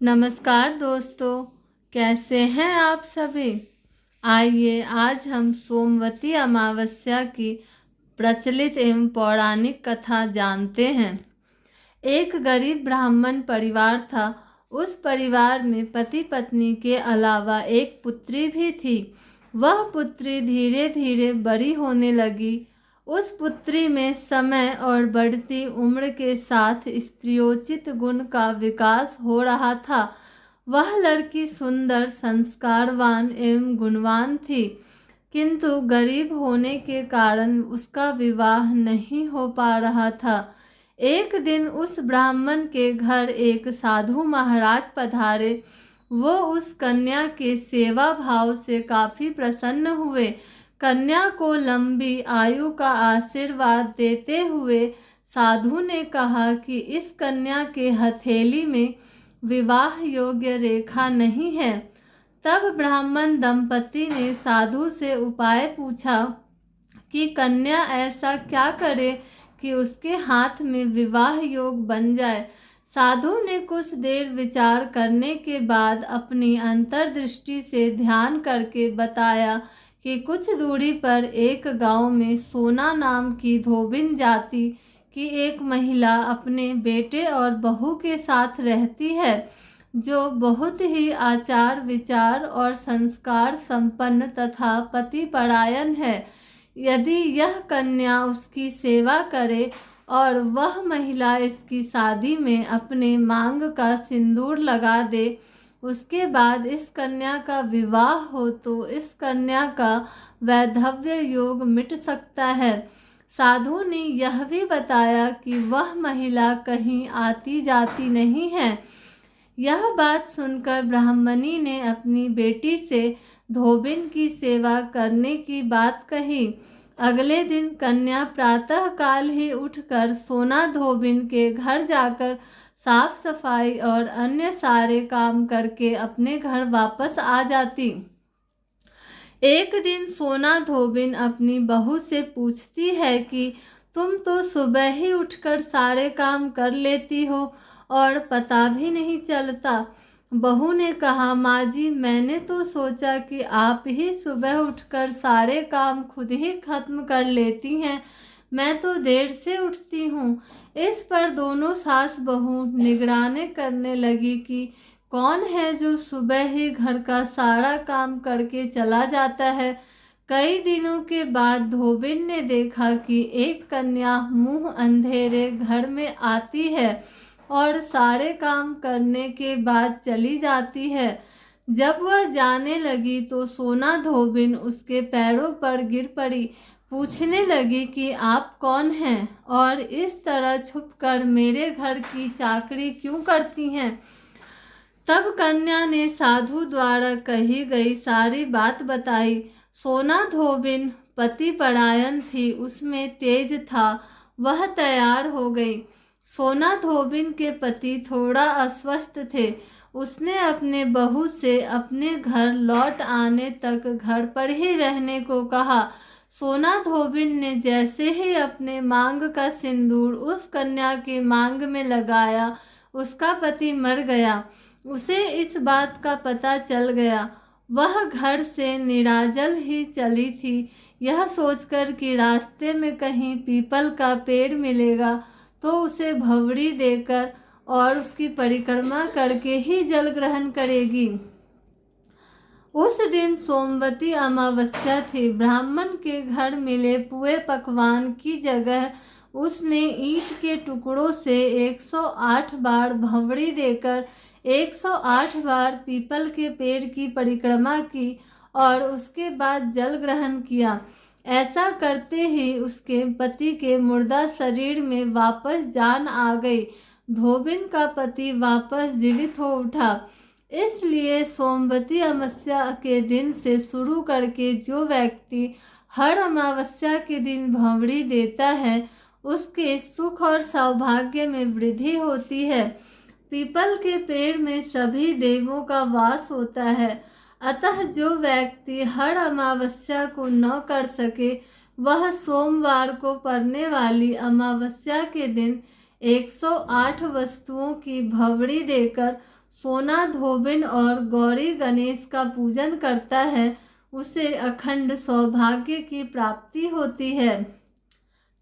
नमस्कार दोस्तों, कैसे हैं आप सभी। आइए आज हम सोमवती अमावस्या की प्रचलित एवं पौराणिक कथा जानते हैं। एक गरीब ब्राह्मण परिवार था। उस परिवार में पति पत्नी के अलावा एक पुत्री भी थी। वह पुत्री धीरे धीरे बड़ी होने लगी। उस पुत्री में समय और बढ़ती उम्र के साथ स्त्रियोचित गुण का विकास हो रहा था। वह लड़की सुंदर, संस्कारवान एवं गुणवान थी, किंतु गरीब होने के कारण उसका विवाह नहीं हो पा रहा था। एक दिन उस ब्राह्मण के घर एक साधु महाराज पधारे। वो उस कन्या के सेवा भाव से काफी प्रसन्न हुए। कन्या को लंबी आयु का आशीर्वाद देते हुए साधु ने कहा कि इस कन्या के हथेली में विवाह योग्य रेखा नहीं है। तब ब्राह्मण दंपति ने साधु से उपाय पूछा कि कन्या ऐसा क्या करे कि उसके हाथ में विवाह योग बन जाए। साधु ने कुछ देर विचार करने के बाद अपनी अंतर्दृष्टि से ध्यान करके बताया कि कुछ दूरी पर एक गांव में सोना नाम की धोबिन जाति की एक महिला अपने बेटे और बहू के साथ रहती है, जो बहुत ही आचार विचार और संस्कार संपन्न तथा पतिपरायण है। यदि यह कन्या उसकी सेवा करे और वह महिला इसकी शादी में अपने मांग का सिंदूर लगा दे, उसके बाद इस कन्या का विवाह हो तो इस कन्या का वैधव्य योग मिट सकता है। साधु ने यह भी बताया कि वह महिला कहीं आती जाती नहीं है। यह बात सुनकर ब्राह्मणी ने अपनी बेटी से धोबिन की सेवा करने की बात कही। अगले दिन कन्या प्रातः काल ही उठकर सोना धोबिन के घर जाकर साफ सफाई और अन्य सारे काम करके अपने घर वापस आ जाती। एक दिन सोना धोबिन अपनी बहू से पूछती है कि तुम तो सुबह ही उठकर सारे काम कर लेती हो और पता भी नहीं चलता। बहू ने कहा, माँ जी, मैंने तो सोचा कि आप ही सुबह उठकर सारे काम खुद ही खत्म कर लेती हैं, मैं तो देर से उठती हूँ। इस पर दोनों सास बहू निगरानी करने लगी कि कौन है जो सुबह ही घर का सारा काम करके चला जाता है। कई दिनों के बाद धोबिन ने देखा कि एक कन्या मुंह अंधेरे घर में आती है और सारे काम करने के बाद चली जाती है। जब वह जाने लगी तो सोना धोबिन उसके पैरों पर गिर पड़ी। पूछने लगी कि आप कौन हैं और इस तरह छुपकर मेरे घर की चाकरी क्यों करती हैं। तब कन्या ने साधु द्वारा कही गई सारी बात बताई। सोना धोबिन पतिपरायण थी, उसमें तेज था, वह तैयार हो गई। सोना धोबिन के पति थोड़ा अस्वस्थ थे। उसने अपने बहू से अपने घर लौट आने तक घर पर ही रहने को कहा। सोना धोबिन ने जैसे ही अपने मांग का सिंदूर उस कन्या के मांग में लगाया, उसका पति मर गया। उसे इस बात का पता चल गया। वह घर से निराजल ही चली थी, यह सोचकर कि रास्ते में कहीं पीपल का पेड़ मिलेगा तो उसे भंवरी देकर और उसकी परिक्रमा करके ही जल ग्रहण करेगी। उस दिन सोमवती अमावस्या थी। ब्राह्मण के घर मिले पुए पकवान की जगह उसने ईंट के टुकड़ों से 108 बार भंवरी देकर 108 बार पीपल के पेड़ की परिक्रमा की और उसके बाद जल ग्रहण किया। ऐसा करते ही उसके पति के मुर्दा शरीर में वापस जान आ गई। धोबिन का पति वापस जीवित हो उठा। इसलिए सोमवती अमावस्या के दिन से शुरू करके जो व्यक्ति हर अमावस्या के दिन भंवरी देता है, उसके सुख और सौभाग्य में वृद्धि होती है। पीपल के पेड़ में सभी देवों का वास होता है, अतः जो व्यक्ति हर अमावस्या को न कर सके, वह सोमवार को पड़ने वाली अमावस्या के दिन 108 वस्तुओं की भंवरी देकर सोना धोबिन और गौरी गणेश का पूजन करता है उसे अखंड सौभाग्य की प्राप्ति होती है।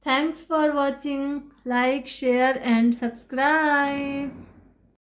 Thanks for watching. Like, share and subscribe.